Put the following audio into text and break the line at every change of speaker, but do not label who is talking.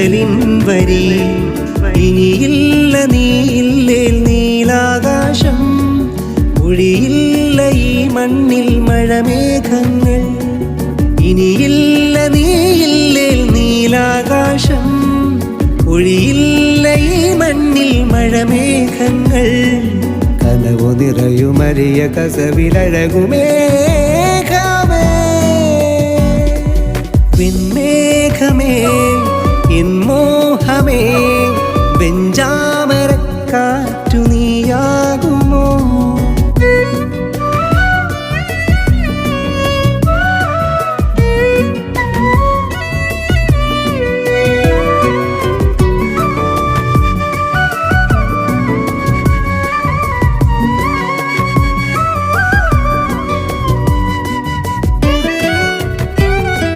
കടലിൻ വരി ഇനിയില്ല നീയില്ലേൽ നീലാകാശം ഒഴിയില്ല ഈ മണ്ണിൽ മഴമേഘങ്ങൾ ഇനിയില്ല നീയില്ലേൽ നീലാകാശം ഒഴിയില്ല ഈ മണ്ണിൽ മഴമേഘങ്ങൾ കനവു നിറയുമറിയ കസവിലഴകുമേഘമേ വെൺമേഘമേ എൻ